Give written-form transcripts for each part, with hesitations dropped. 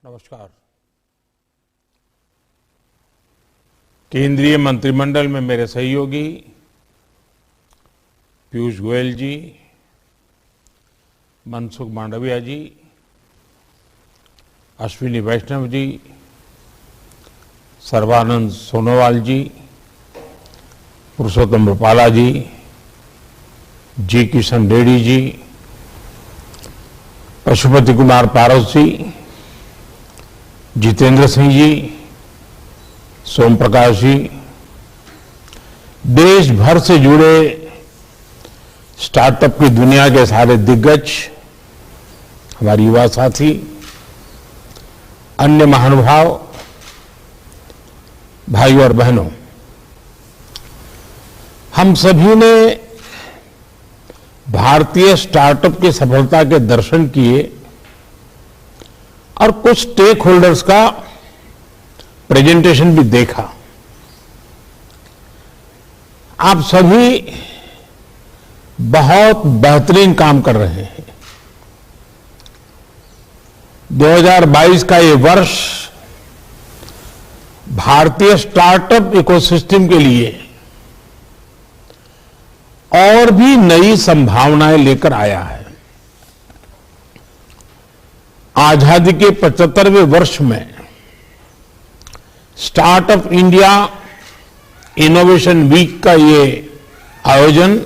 नमस्कार। केंद्रीय मंत्रिमंडल में मेरे सहयोगी पीयूष गोयल जी, मनसुख मांडविया जी, अश्विनी वैष्णव जी, सर्बानंद सोनोवाल जी, पुरुषोत्तम रूपाला जी, जी किशन रेड्डी जी, पशुपति कुमार पारस जी, जितेंद्र सिंह जी, सोम प्रकाश जी, देश भर से जुड़े स्टार्टअप की दुनिया के सारे दिग्गज, हमारे युवा साथी, अन्य महानुभाव, भाई और बहनों, हम सभी ने भारतीय स्टार्टअप की सफलता के दर्शन किए और कुछ स्टेक होल्डर्स का प्रेजेंटेशन भी देखा। आप सभी बहुत बेहतरीन काम कर रहे हैं। 2022 का ये वर्ष भारतीय स्टार्टअप इकोसिस्टम के लिए और भी नई संभावनाएं लेकर आया है। आजादी के 75वें वर्ष में स्टार्टअप इंडिया इनोवेशन वीक का ये आयोजन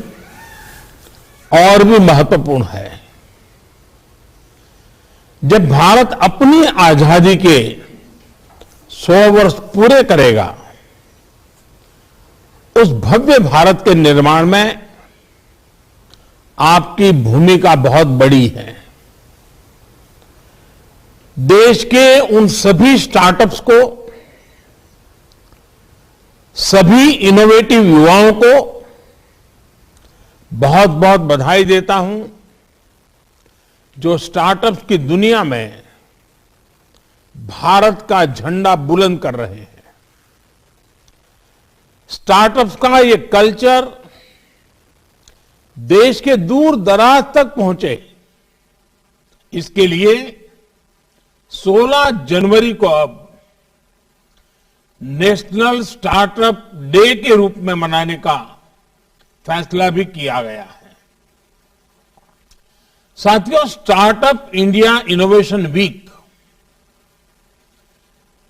और भी महत्वपूर्ण है। जब भारत अपनी आजादी के 100 वर्ष पूरे करेगा, उस भव्य भारत के निर्माण में आपकी भूमिका बहुत बड़ी है। देश के उन सभी स्टार्टअप्स को, सभी इनोवेटिव युवाओं को बहुत बहुत बधाई देता हूं, जो स्टार्टअप्स की दुनिया में भारत का झंडा बुलंद कर रहे हैं। स्टार्टअप्स का ये कल्चर देश के दूर दराज तक पहुंचे, इसके लिए 16 जनवरी को अब नेशनल स्टार्टअप डे के रूप में मनाने का फैसला भी किया गया है। साथियों, स्टार्टअप इंडिया इनोवेशन वीक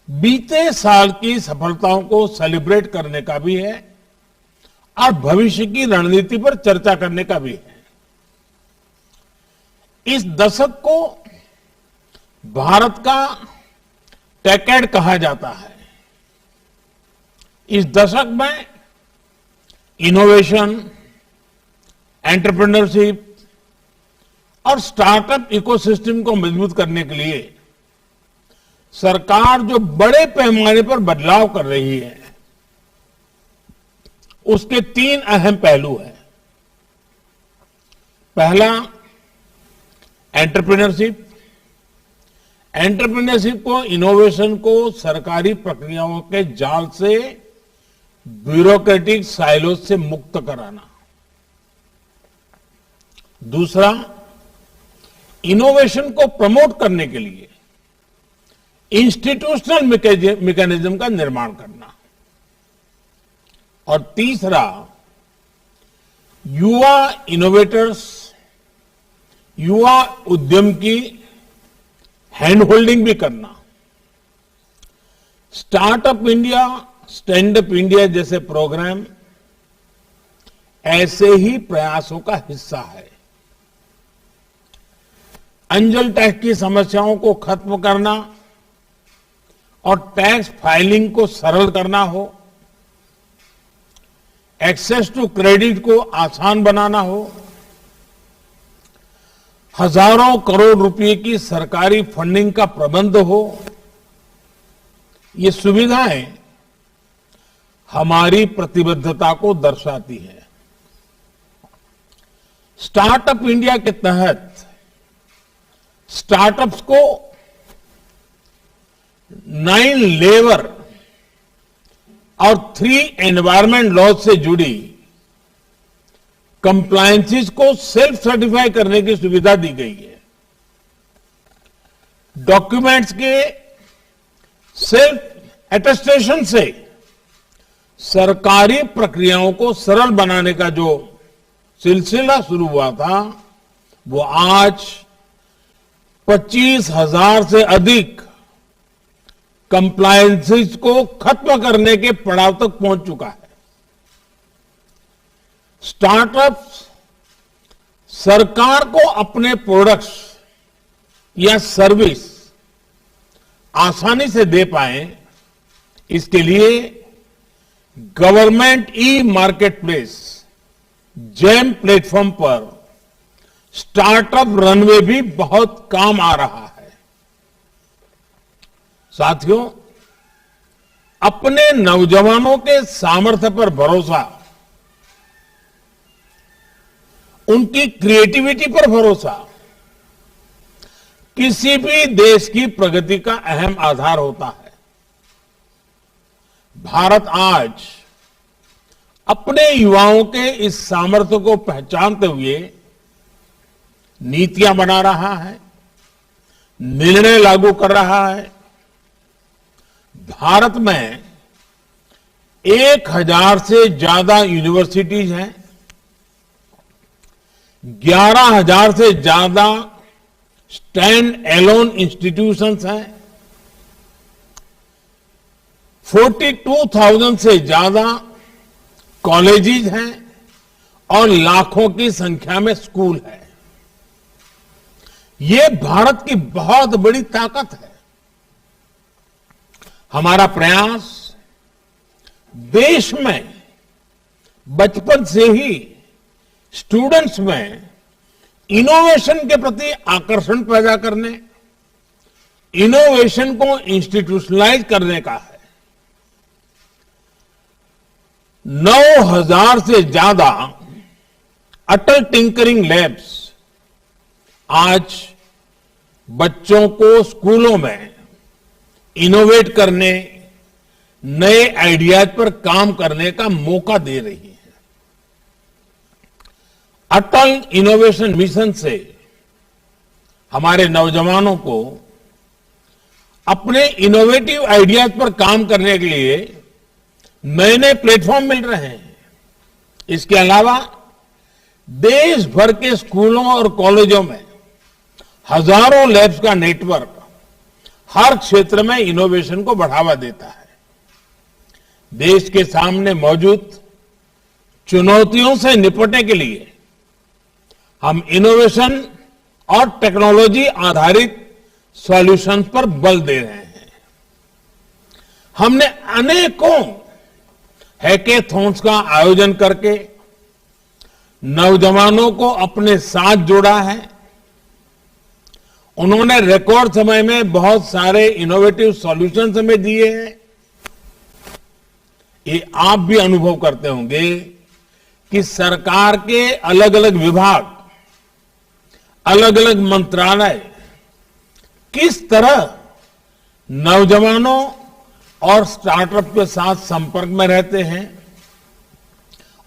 बीते साल की सफलताओं को सेलिब्रेट करने का भी है और भविष्य की रणनीति पर चर्चा करने का भी है। इस दशक को भारत का टेकेड कहा जाता है। इस दशक में इनोवेशन, एंटरप्रेन्योरशिप और स्टार्टअप इकोसिस्टम को मजबूत करने के लिए सरकार जो बड़े पैमाने पर बदलाव कर रही है, उसके 3 अहम पहलू हैं। पहला, एंटरप्रेन्योरशिप। एंटरप्रेन्योरशिप को, इनोवेशन को सरकारी प्रक्रियाओं के जाल से, ब्यूरोक्रेटिक साइलोज से मुक्त कराना। दूसरा, इनोवेशन को प्रमोट करने के लिए इंस्टीट्यूशनल मैकेनिज्म का निर्माण करना। और तीसरा, युवा इनोवेटर्स, युवा उद्यम की हैंड होल्डिंग भी करना। Startup India, stand up India जैसे प्रोग्राम ऐसे ही प्रयासों का हिस्सा है। अंजल टैक्स की समस्याओं को खत्म करना और टैक्स फाइलिंग को सरल करना हो, एक्सेस टू क्रेडिट को आसान बनाना हो, हजारों करोड़ रुपए की सरकारी फंडिंग का प्रबंध हो, ये सुविधाएं हमारी प्रतिबद्धता को दर्शाती है। स्टार्टअप इंडिया के तहत स्टार्टअप्स को 9 लेबर और 3 एनवायरमेंट लॉज से जुड़ी कंप्लायंसेस को सेल्फ सर्टिफाई करने की सुविधा दी गई है। डॉक्यूमेंट्स के सेल्फ एटेस्टेशन से सरकारी प्रक्रियाओं को सरल बनाने का जो सिलसिला शुरू हुआ था, वो आज 25,000 से अधिक कंप्लायंसेस को खत्म करने के पड़ाव तक पहुंच चुका है। स्टार्टअप्स सरकार को अपने प्रोडक्ट्स या सर्विस आसानी से दे पाए, इसके लिए government e market place GeM platform पर स्टार्टअप रनवे भी बहुत काम आ रहा है। साथियों, अपने नौजवानों के सामर्थ्य पर भरोसा, उनकी क्रिएटिविटी पर भरोसा किसी भी देश की प्रगति का अहम आधार होता है। भारत आज अपने युवाओं के इस सामर्थ्य को पहचानते हुए नीतियां बना रहा है, निर्णय लागू कर रहा है। भारत में 1,000 से ज्यादा यूनिवर्सिटीज हैं, 11,000 से ज्यादा स्टैंड एलोन इंस्टीट्यूशंस हैं, 42,000 से ज्यादा कॉलेजेस हैं और लाखों की संख्या में स्कूल है। ये भारत की बहुत बड़ी ताकत है। हमारा प्रयास देश में बचपन से ही स्टूडेंट्स में इनोवेशन के प्रति आकर्षण पैदा करने, इनोवेशन को इंस्टीट्यूशनलाइज करने का है। 9,000 से ज्यादा अटल टिंकरिंग लैब्स आज बच्चों को स्कूलों में इनोवेट करने, नए आइडियाज पर काम करने का मौका दे रही है। अटल इनोवेशन मिशन से हमारे नौजवानों को अपने इनोवेटिव आइडियाज पर काम करने के लिए नए नए प्लेटफॉर्म मिल रहे हैं। इसके अलावा देश भर के स्कूलों और कॉलेजों में हजारों लैब्स का नेटवर्क हर क्षेत्र में इनोवेशन को बढ़ावा देता है। देश के सामने मौजूद चुनौतियों से निपटने के लिए हम इनोवेशन और टेक्नोलॉजी आधारित सॉल्यूशंस पर बल दे रहे हैं। हमने अनेकों हैकेथॉन्स का आयोजन करके नौजवानों को अपने साथ जोड़ा है। उन्होंने रिकॉर्ड समय में बहुत सारे इनोवेटिव सॉल्यूशंस हमें दिए हैं। ये आप भी अनुभव करते होंगे कि सरकार के अलग अलग विभाग, अलग अलग मंत्रालय किस तरह नौजवानों और स्टार्टअप के साथ संपर्क में रहते हैं,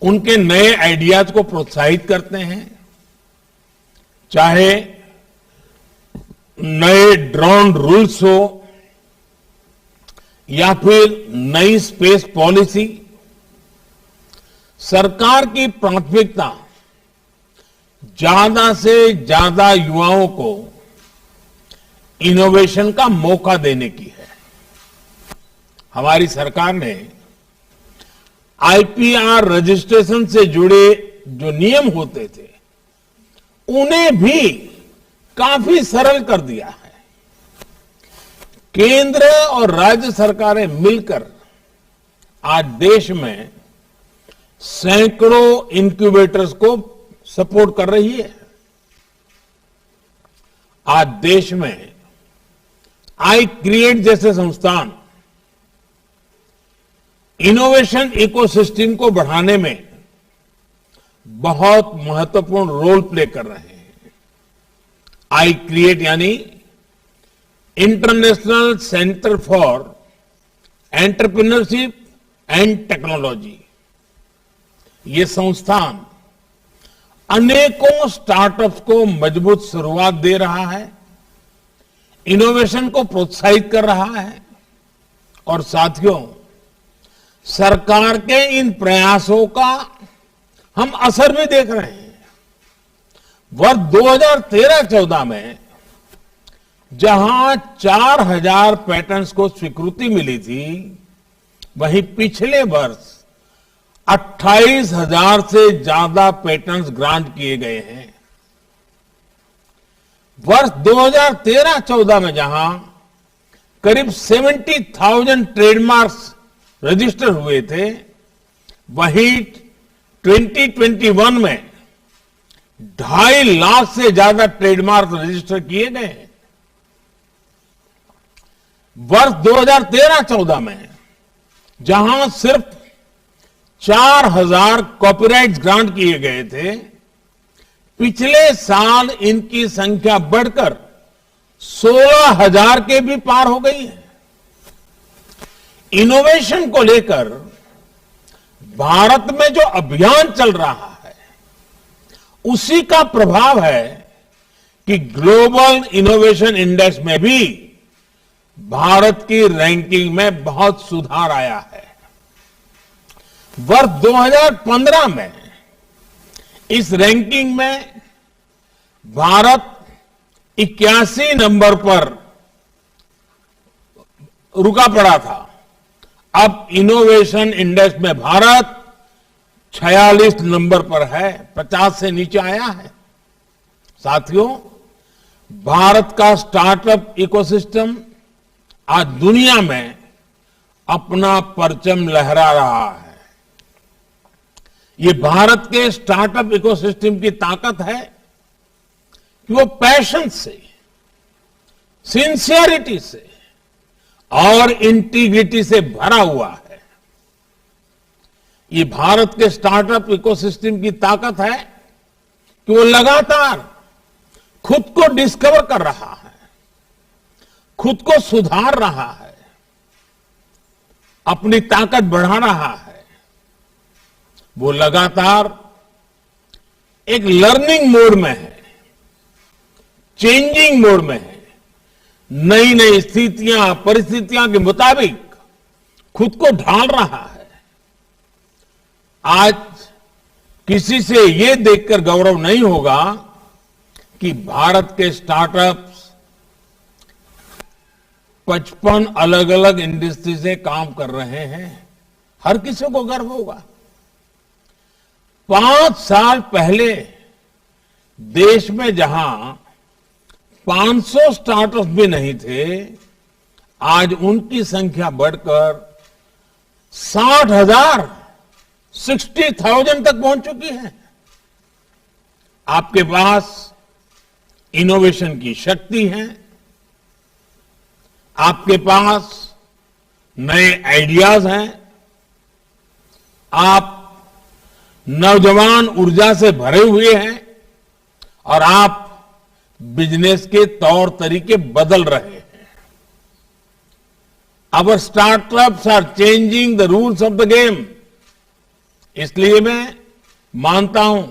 उनके नए आइडियाज को प्रोत्साहित करते हैं। चाहे नए ड्रोन रूल्स हो या फिर नई स्पेस पॉलिसी, सरकार की प्राथमिकता ज्यादा से ज्यादा युवाओं को इनोवेशन का मौका देने की है। हमारी सरकार ने आईपीआर रजिस्ट्रेशन से जुड़े जो नियम होते थे, उन्हें भी काफी सरल कर दिया है। केंद्र और राज्य सरकारें मिलकर आज देश में सैकड़ों इनक्यूबेटर्स को सपोर्ट कर रही है। आज देश में आई क्रिएट जैसे संस्थान इनोवेशन इकोसिस्टम को बढ़ाने में बहुत महत्वपूर्ण रोल प्ले कर रहे हैं। आई क्रिएट यानी international centre for entrepreneurship and technology, ये संस्थान अनेकों स्टार्टअप्स को मजबूत शुरुआत दे रहा है। इनोवेशन को प्रोत्साहित कर रहा है। और साथियों, सरकार के इन प्रयासों का हम असर भी देख रहे हैं। वर्ष 2013-14 में जहां 4000 पैटेंट्स को स्वीकृति मिली थी, वहीं पिछले वर्ष 28,000 से ज्यादा पेटेंट्स ग्रांट किए गए हैं। वर्ष 2013-14 में जहां करीब 70,000 ट्रेडमार्क्स रजिस्टर हुए थे, वहीं 2021 में 2.5 लाख से ज्यादा ट्रेडमार्क रजिस्टर किए गए हैं। वर्ष 2013-14 में जहां सिर्फ 4,000 कॉपीराइट ग्रांट किए गए थे, पिछले साल इनकी संख्या बढ़कर 16,000 के भी पार हो गई है। इनोवेशन को लेकर भारत में जो अभियान चल रहा है, उसी का प्रभाव है कि ग्लोबल इनोवेशन इंडेक्स में भी भारत की रैंकिंग में बहुत सुधार आया है। वर्ष 2015 में इस रैंकिंग में भारत 81 नंबर पर रुका पड़ा था। अब इनोवेशन इंडेक्स में भारत 46 नंबर पर है, 50 से नीचे आया है। साथियों, भारत का स्टार्टअप इकोसिस्टम आज दुनिया में अपना परचम लहरा रहा है। ये भारत के स्टार्टअप इकोसिस्टम की ताकत है कि वो पैशन से, सिंसियरिटी से और इंटीग्रिटी से भरा हुआ है। ये भारत के स्टार्टअप इकोसिस्टम की ताकत है कि वो लगातार खुद को डिस्कवर कर रहा है, खुद को सुधार रहा है, अपनी ताकत बढ़ा रहा है। वो लगातार एक लर्निंग मोड में है, चेंजिंग मोड में है, नई नई स्थितियां, परिस्थितियां के मुताबिक खुद को ढाल रहा है। आज किसी से ये देखकर गौरव नहीं होगा कि भारत के स्टार्टअप्स 55 अलग अलग इंडस्ट्री से काम कर रहे हैं। हर किसी को गर्व होगा। 5 साल पहले देश में जहां 500 स्टार्टअप्स भी नहीं थे, आज उनकी संख्या बढ़कर 60,000, 60,000 तक पहुंच चुकी है। आपके पास इनोवेशन की शक्ति है, आपके पास नए आइडियाज हैं, आप नौजवान ऊर्जा से भरे हुए हैं और आप बिजनेस के तौर तरीके बदल रहे हैं। Our startups are changing the rules of the game. इसलिए मैं मानता हूं,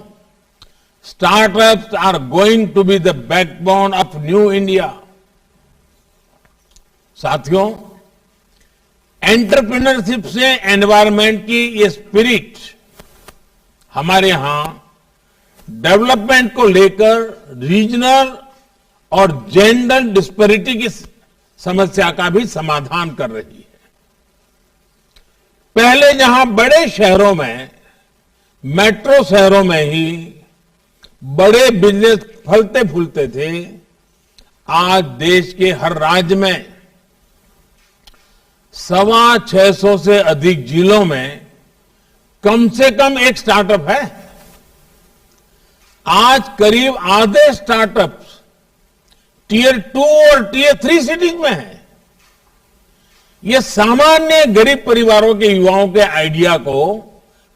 startups are going to be the backbone of new India. साथियों, एंटरप्रेन्योरशिप से एनवायरमेंट की ये स्पिरिट हमारे यहां डेवलपमेंट को लेकर रीजनल और जेंडर डिस्पैरिटी की समस्या का भी समाधान कर रही है। पहले जहां बड़े शहरों में, मेट्रो शहरों में ही बड़े बिजनेस फलते फूलते थे, आज देश के हर राज्य में 625 से अधिक जिलों में कम से कम एक स्टार्टअप है। आज करीब आधे स्टार्टअप्स टियर 2 और टियर 3 सिटीज में है। ये सामान्य गरीब परिवारों के युवाओं के आइडिया को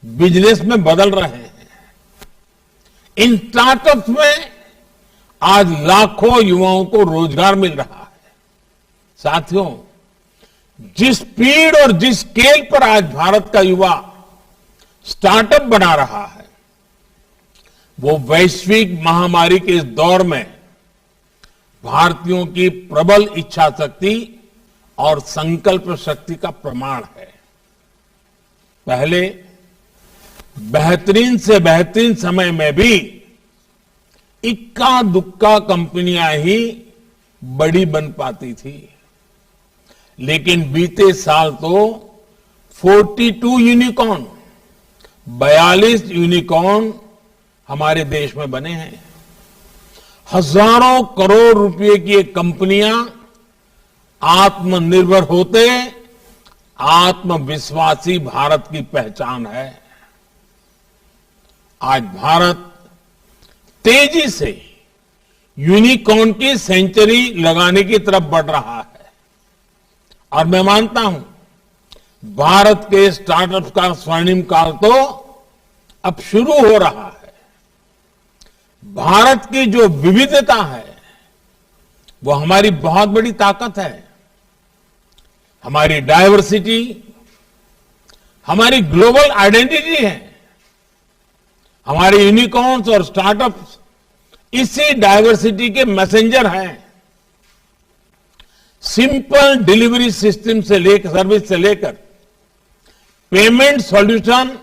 बिजनेस में बदल रहे हैं। इन स्टार्टअप्स में आज लाखों युवाओं को रोजगार मिल रहा है। साथियों, जिस स्पीड और जिस स्केल पर आज भारत का युवा स्टार्टअप बना रहा है, वो वैश्विक महामारी के इस दौर में भारतीयों की प्रबल इच्छा शक्ति और संकल्प शक्ति का प्रमाण है। पहले बेहतरीन से बेहतरीन समय में भी इक्का दुक्का कंपनियां ही बड़ी बन पाती थी, लेकिन बीते साल तो 42 यूनिकॉर्न 42 यूनिकॉर्न हमारे देश में बने हैं। हजारों करोड़ रुपए की ये कंपनियां आत्मनिर्भर होते आत्मविश्वासी भारत की पहचान है। आज भारत तेजी से यूनिकॉर्न की सेंचुरी लगाने की तरफ बढ़ रहा है और मैं मानता हूं भारत के स्टार्टअप का स्वर्णिम काल तो अब शुरू हो रहा है। भारत की जो विविधता है वो हमारी बहुत बड़ी ताकत है। हमारी डायवर्सिटी हमारी ग्लोबल आइडेंटिटी है। हमारे यूनिकॉर्न्स और स्टार्टअप्स इसी डायवर्सिटी के मैसेंजर हैं। सिंपल डिलीवरी सिस्टम से लेकर सर्विस से लेकर पेमेंट सॉल्यूशन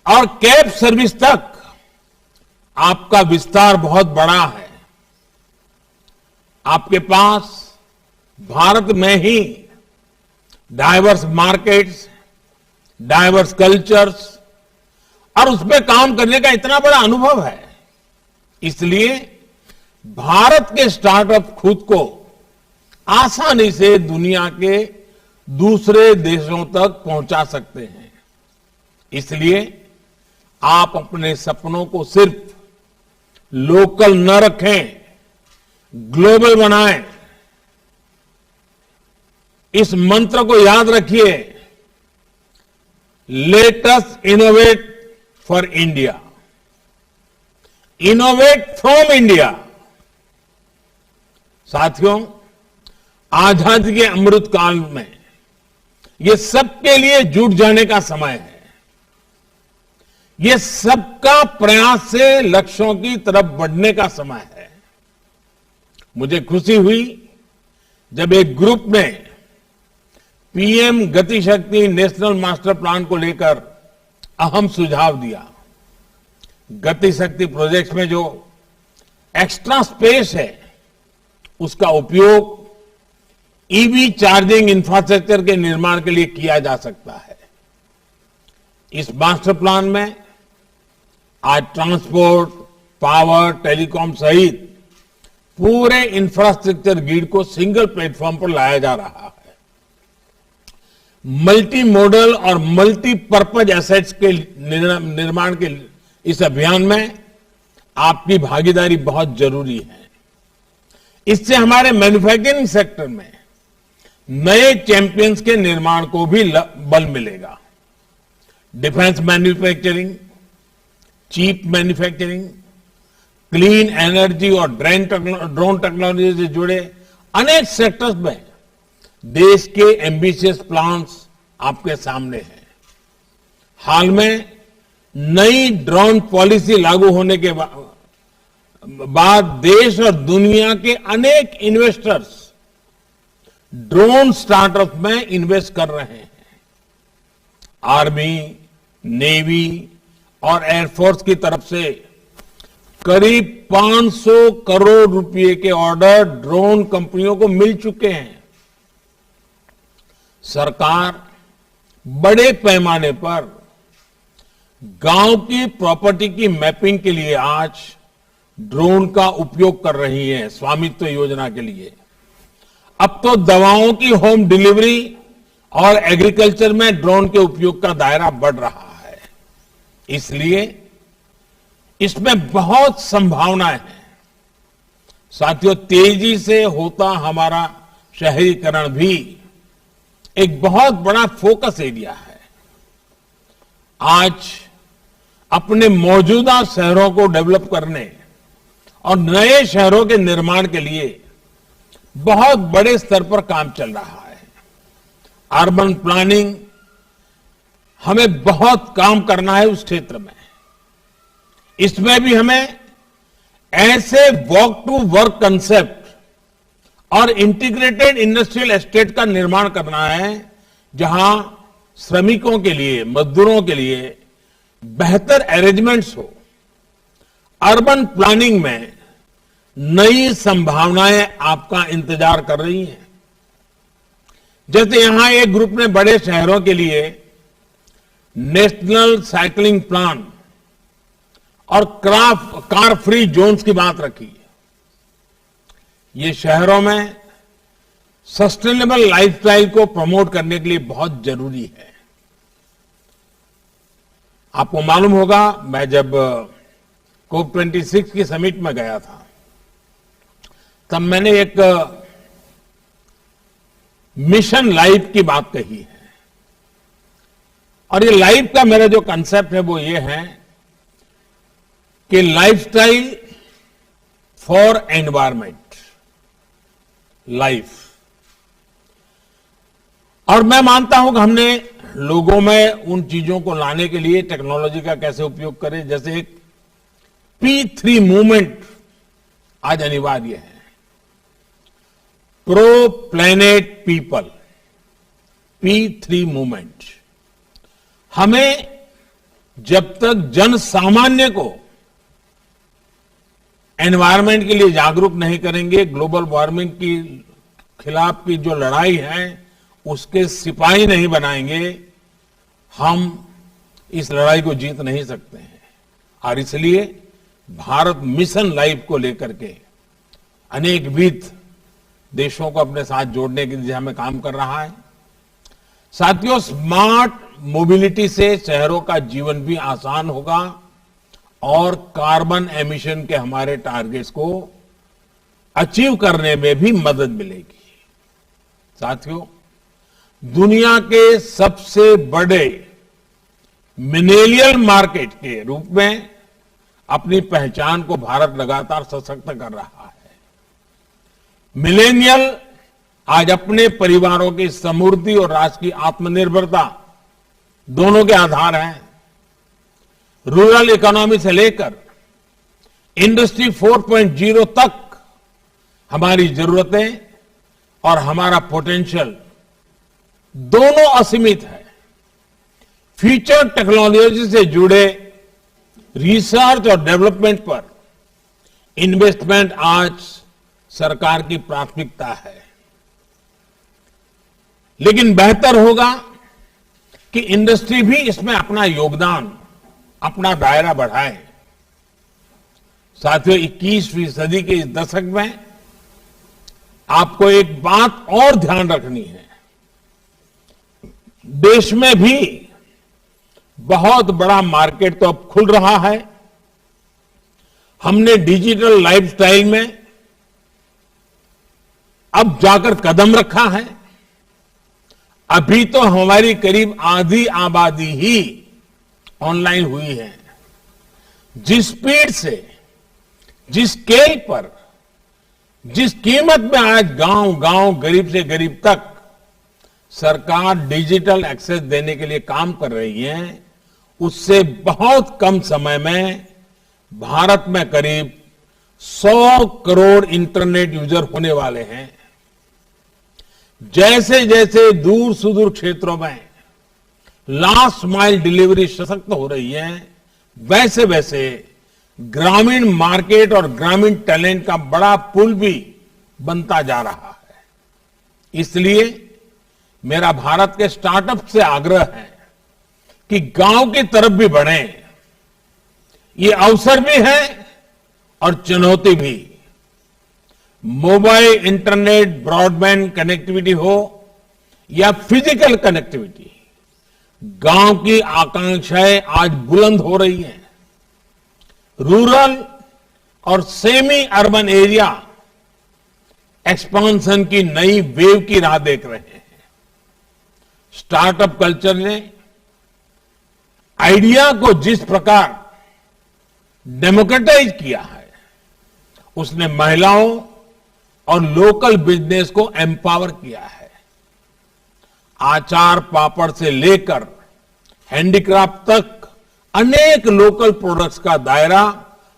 और कैब सर्विस तक आपका विस्तार बहुत बड़ा है। आपके पास भारत में ही डाइवर्स मार्केट्स, डाइवर्स कल्चर्स और उसमें काम करने का इतना बड़ा अनुभव है। इसलिए भारत के स्टार्टअप खुद को आसानी से दुनिया के दूसरे देशों तक पहुंचा सकते हैं। इसलिए आप अपने सपनों को सिर्फ लोकल न रखें, ग्लोबल बनाएं। इस मंत्र को याद रखिए, let us innovate for India, innovate from India. साथियों, आजादी के अमृत काल में ये सबके लिए जुट जाने का समय है। ये सबका प्रयास से लक्ष्यों की तरफ बढ़ने का समय है। मुझे खुशी हुई जब एक ग्रुप ने पीएम गति शक्ति नेशनल मास्टर प्लान को लेकर अहम सुझाव दिया। गति शक्ति प्रोजेक्ट में जो एक्स्ट्रा स्पेस है उसका उपयोग ईवी चार्जिंग इंफ्रास्ट्रक्चर के निर्माण के लिए किया जा सकता है। इस मास्टर प्लान में आज ट्रांसपोर्ट, पावर, टेलीकॉम सहित पूरे इंफ्रास्ट्रक्चर ग्रिड को सिंगल प्लेटफॉर्म पर लाया जा रहा है। मल्टी मॉडल और मल्टीपर्पज एसेट्स के निर्माण के इस अभियान में आपकी भागीदारी बहुत जरूरी है। इससे हमारे मैन्युफैक्चरिंग सेक्टर में नए चैंपियंस के निर्माण को भी बल मिलेगा। Defence manufacturing, chip manufacturing, clean energy और ड्रोन टेक्नोलॉजी से जुड़े अनेक सेक्टर्स में देश के एम्बिशियस प्लान्स आपके सामने हैं। हाल में नई ड्रोन पॉलिसी लागू होने के बाद देश और दुनिया के अनेक इन्वेस्टर्स ड्रोन स्टार्टअप में इन्वेस्ट कर रहे हैं। आर्मी, नेवी और एयरफोर्स की तरफ से करीब 500 करोड़ रुपए के ऑर्डर ड्रोन कंपनियों को मिल चुके हैं। सरकार बड़े पैमाने पर गांव की प्रॉपर्टी की मैपिंग के लिए आज ड्रोन का उपयोग कर रही है, स्वामित्व योजना के लिए। अब तो दवाओं की होम डिलीवरी और एग्रीकल्चर में ड्रोन के उपयोग का दायरा बढ़ रहा है। इसलिए इसमें बहुत संभावनाएं हैं। साथियों, तेजी से होता हमारा शहरीकरण भी एक बहुत बड़ा फोकस एरिया है। आज अपने मौजूदा शहरों को डेवलप करने और नए शहरों के निर्माण के लिए बहुत बड़े स्तर पर काम चल रहा है। अर्बन प्लानिंग, हमें बहुत काम करना है उस क्षेत्र में। इसमें भी हमें ऐसे वॉक टू वर्क कंसेप्ट और इंटीग्रेटेड इंडस्ट्रियल एस्टेट का निर्माण करना है जहां श्रमिकों के लिए, मजदूरों के लिए बेहतर अरेंजमेंट्स हो। अर्बन प्लानिंग में नई संभावनाएं आपका इंतजार कर रही हैं। जैसे यहां एक ग्रुप ने बड़े शहरों के लिए नेशनल साइकिलिंग प्लान और कार फ्री जोन्स की बात रखी है। ये शहरों में सस्टेनेबल लाइफस्टाइल को प्रमोट करने के लिए बहुत जरूरी है। आपको मालूम होगा, मैं जब COP26 की समिट में गया था तब मैंने एक मिशन लाइफ की बात कही है। और ये लाइफ का मेरा जो कंसेप्ट है वो ये है कि लाइफस्टाइल फॉर एनवायरमेंट लाइफ। और मैं मानता हूं कि हमने लोगों में उन चीजों को लाने के लिए टेक्नोलॉजी का कैसे उपयोग करें। जैसे एक P3 मूवमेंट आज अनिवार्य है, pro planet people, P3 movement. हमें जब तक जन सामान्य को एनवायरमेंट के लिए जागरूक नहीं करेंगे, ग्लोबल वार्मिंग की खिलाफ की जो लड़ाई है उसके सिपाही नहीं बनाएंगे, हम इस लड़ाई को जीत नहीं सकते हैं। और इसलिए भारत मिशन लाइफ को लेकर के अनेक विध देशों को अपने साथ जोड़ने की दिशा में काम कर रहा है। साथियों, स्मार्ट मोबिलिटी से शहरों का जीवन भी आसान होगा और कार्बन एमिशन के हमारे टारगेट्स को अचीव करने में भी मदद मिलेगी। साथियों, दुनिया के सबसे बड़े मिलेनियल मार्केट के रूप में अपनी पहचान को भारत लगातार सशक्त कर रहा है। मिलेनियल आज अपने परिवारों की समृद्धि और राष्ट्र की आत्मनिर्भरता दोनों के आधार हैं। रूरल इकोनॉमी से लेकर इंडस्ट्री 4.0 तक हमारी जरूरतें और हमारा पोटेंशियल दोनों असीमित है। फ्यूचर टेक्नोलॉजी से जुड़े रिसर्च और डेवलपमेंट पर इन्वेस्टमेंट आज सरकार की प्राथमिकता है। लेकिन बेहतर होगा कि इंडस्ट्री भी इसमें अपना योगदान, अपना दायरा बढ़ाए। साथियों, 21वीं सदी के इस दशक में आपको एक बात और ध्यान रखनी है। देश में भी बहुत बड़ा मार्केट तो अब खुल रहा है। हमने डिजिटल लाइफस्टाइल में अब जाकर कदम रखा है। अभी तो हमारी करीब आधी आबादी ही ऑनलाइन हुई है। जिस स्पीड से, जिस स्केल पर, जिस कीमत में आज गांव गांव, गरीब से गरीब तक सरकार डिजिटल एक्सेस देने के लिए काम कर रही है, उससे बहुत कम समय में भारत में करीब 100 करोड़ इंटरनेट यूजर होने वाले हैं। जैसे जैसे दूर सुदूर क्षेत्रों में लास्ट माइल डिलीवरी सशक्त हो रही है, वैसे वैसे ग्रामीण मार्केट और ग्रामीण टैलेंट का बड़ा पुल भी बनता जा रहा है। इसलिए मेरा भारत के स्टार्टअप से आग्रह है कि गांव की तरफ भी बढ़ें। ये अवसर भी है और चुनौती भी। मोबाइल, इंटरनेट, ब्रॉडबैंड कनेक्टिविटी हो या फिजिकल कनेक्टिविटी, गांव की आकांक्षाएं आज बुलंद हो रही हैं। रूरल और सेमी अर्बन एरिया एक्सपांशन की नई वेव की राह देख रहे हैं। स्टार्टअप कल्चर ने आइडिया को जिस प्रकार डेमोक्रेटाइज किया है, उसने महिलाओं और लोकल बिजनेस को एम्पावर किया है। आचार पापड़ से लेकर हैंडीक्राफ्ट तक अनेक लोकल प्रोडक्ट्स का दायरा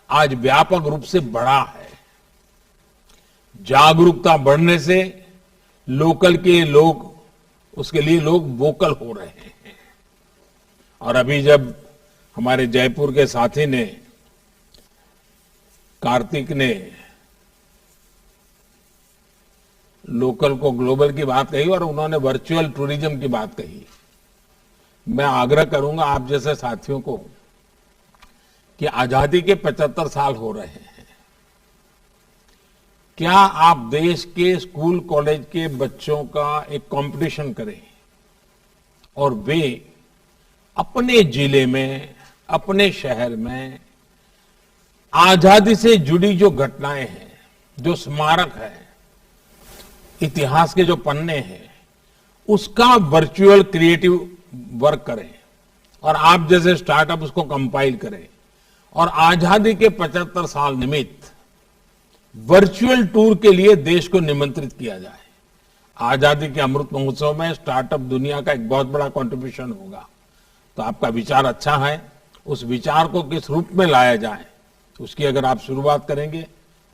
आज व्यापक रूप से बढ़ा है। जागरूकता बढ़ने से लोकल के लोग, उसके लिए लोग वोकल हो रहे हैं। और अभी जब हमारे जयपुर के साथी ने, कार्तिक ने लोकल को ग्लोबल की बात कही और उन्होंने वर्चुअल टूरिज्म की बात कही, मैं आग्रह करूंगा आप जैसे साथियों को कि आजादी के 75 साल हो रहे हैं। क्या आप देश के स्कूल कॉलेज के बच्चों का एक कंपटीशन करें और वे अपने जिले में, अपने शहर में आजादी से जुड़ी जो घटनाएं हैं, जो स्मारक है, इतिहास के जो पन्ने हैं, उसका वर्चुअल क्रिएटिव वर्क करें और आप जैसे स्टार्टअप उसको कंपाइल करें और आजादी के 75 साल निमित्त वर्चुअल टूर के लिए देश को निमंत्रित किया जाए। आजादी के अमृत महोत्सव में स्टार्टअप दुनिया का एक बहुत बड़ा कंट्रीब्यूशन होगा। तो आपका विचार अच्छा है, उस विचार को किस रूप में लाया जाए, उसकी अगर आप शुरुआत करेंगे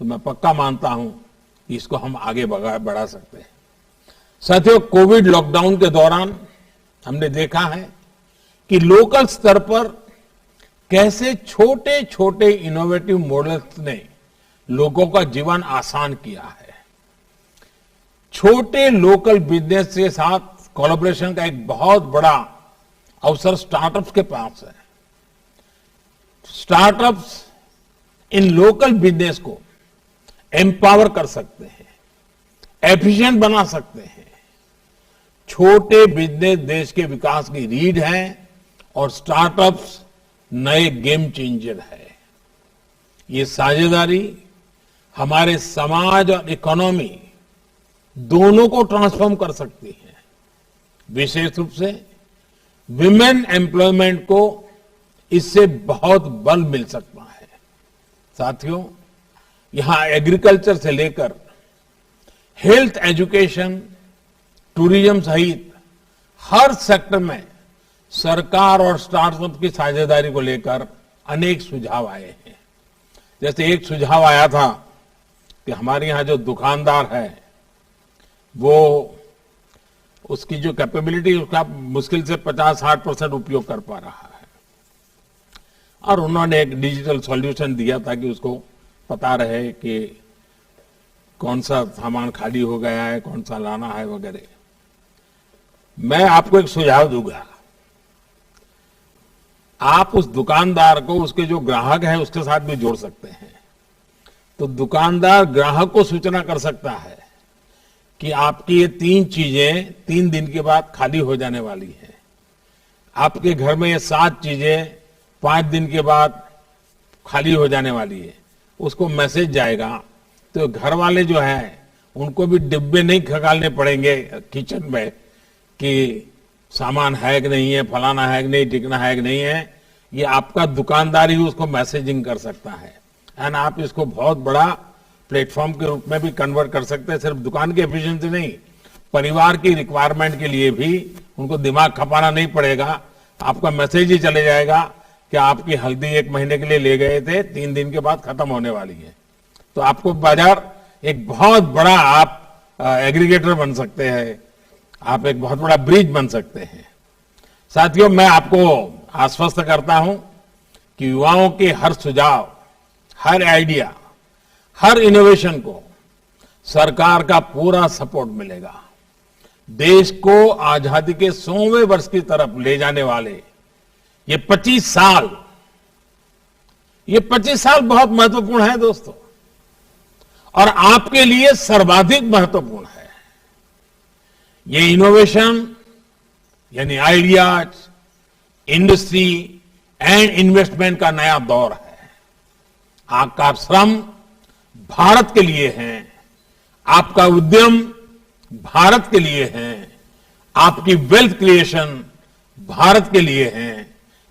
तो मैं पक्का मानता हूं कि इसको हम आगे बढ़ा सकते हैं। साथियों, कोविड लॉकडाउन के दौरान हमने देखा है कि लोकल स्तर पर कैसे छोटे छोटे इनोवेटिव मॉडल्स ने लोगों का जीवन आसान किया है। छोटे लोकल बिजनेस के साथ कोलैबोरेशन का एक बहुत बड़ा अवसर स्टार्टअप्स के पास है। स्टार्टअप्स इन लोकल बिजनेस को एम्पावर कर सकते हैं, एफिशिएंट बना सकते हैं। छोटे बिजनेस देश के विकास की रीढ़ है और स्टार्टअप्स नए गेम चेंजर है। ये साझेदारी हमारे समाज और इकोनॉमी दोनों को ट्रांसफॉर्म कर सकती है। विशेष रूप से विमेन एम्प्लॉयमेंट को इससे बहुत बल मिल सकता है। साथियों, यहां एग्रीकल्चर से लेकर हेल्थ, एजुकेशन, टूरिज्म सहित हर सेक्टर में सरकार और स्टार्टअप की साझेदारी को लेकर अनेक सुझाव आए हैं। जैसे एक सुझाव आया था कि हमारे यहां जो दुकानदार है वो उसकी जो कैपेबिलिटी उसका मुश्किल से 50-60% उपयोग कर पा रहा है और उन्होंने एक डिजिटल सॉल्यूशन दिया ताकि उसको पता रहे कि कौन सा सामान खाली हो गया है, कौन सा लाना है वगैरह। मैं आपको एक सुझाव दूंगा, आप उस दुकानदार को उसके जो ग्राहक हैं उसके साथ भी जोड़ सकते हैं। तो दुकानदार ग्राहक को सूचना कर सकता है कि आपकी ये 3 चीजें 3 दिन के बाद खाली हो जाने वाली है। आपके घर में ये 7 चीजें 5 दिन के बाद खाली हो जाने वाली है। उसको मैसेज जाएगा तो घर वाले जो हैं उनको भी डिब्बे नहीं खंगालने पड़ेंगे किचन में कि सामान है कि नहीं है, फलाना है कि नहीं, टिकना है कि नहीं है। ये आपका दुकानदार ही उसको मैसेजिंग कर सकता है एंड आप इसको बहुत बड़ा प्लेटफॉर्म के रूप में भी कन्वर्ट कर सकते हैं। सिर्फ दुकान की एफिशिएंसी नहीं, परिवार की रिक्वायरमेंट के लिए भी उनको दिमाग खपाना नहीं पड़ेगा। आपका मैसेज ही चले जाएगा कि आपकी हल्दी 1 महीने के लिए ले गए थे, 3 दिन के बाद खत्म होने वाली है। तो आपको बाजार एक बहुत बड़ा आप एग्रीगेटर बन सकते हैं, आप एक बहुत बड़ा ब्रिज बन सकते हैं। साथियों, मैं आपको आश्वस्त करता हूं कि युवाओं के हर सुझाव, हर आइडिया, हर इनोवेशन को सरकार का पूरा सपोर्ट मिलेगा। देश को आजादी के 100वें वर्ष की तरफ ले जाने वाले ये 25 साल बहुत महत्वपूर्ण है दोस्तों, और आपके लिए सर्वाधिक महत्वपूर्ण है। ये इनोवेशन यानी आइडियाज, इंडस्ट्री एंड इन्वेस्टमेंट का नया दौर है। आपका श्रम भारत के लिए है, आपका उद्यम भारत के लिए है, आपकी वेल्थ क्रिएशन भारत के लिए है,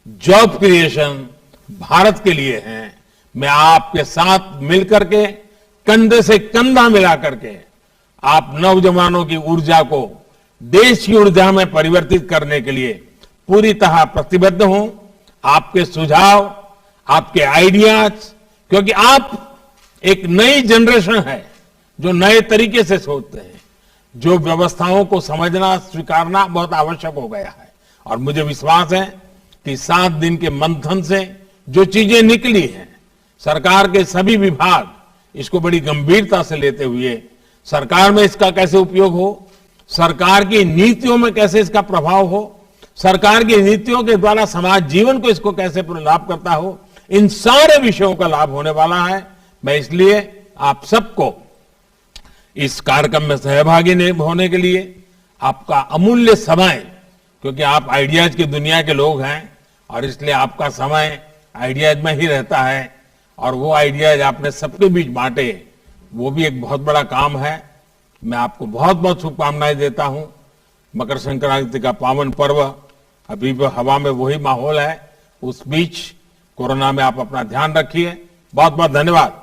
जॉब क्रिएशन भारत के लिए है। मैं आपके साथ मिलकर के, कंधे से कंधा मिला करके आप नौजवानों की ऊर्जा को देश की ऊर्जा में परिवर्तित करने के लिए पूरी तरह प्रतिबद्ध हूं। आपके सुझाव, आपके आइडियाज क्योंकि आप एक नई जनरेशन है जो नए तरीके से सोचते हैं, जो व्यवस्थाओं को समझना स्वीकारना बहुत आवश्यक हो गया है। और मुझे विश्वास है कि 7 दिन के मंथन से जो चीजें निकली हैं, सरकार के सभी विभाग इसको बड़ी गंभीरता से लेते हुए सरकार में इसका कैसे उपयोग हो, सरकार की नीतियों में कैसे इसका प्रभाव हो, सरकार की नीतियों के द्वारा समाज जीवन को इसको कैसे लाभ करता हो, इन सारे विषयों का लाभ होने वाला है। मैं इसलिए आप सबको इस कार्यक्रम में सहभागी होने के लिए आपका अमूल्य समय, क्योंकि आप आइडियाज की दुनिया के लोग हैं और इसलिए आपका समय आइडियाज में ही रहता है और वो आइडियाज आपने सबके बीच बांटे, वो भी एक बहुत बड़ा काम है। मैं आपको बहुत बहुत शुभकामनाएं देता हूं। मकर संक्रांति का पावन पर्व, अभी भी हवा में वही माहौल है। उस बीच कोरोना में आप अपना ध्यान रखिए। बहुत बहुत धन्यवाद।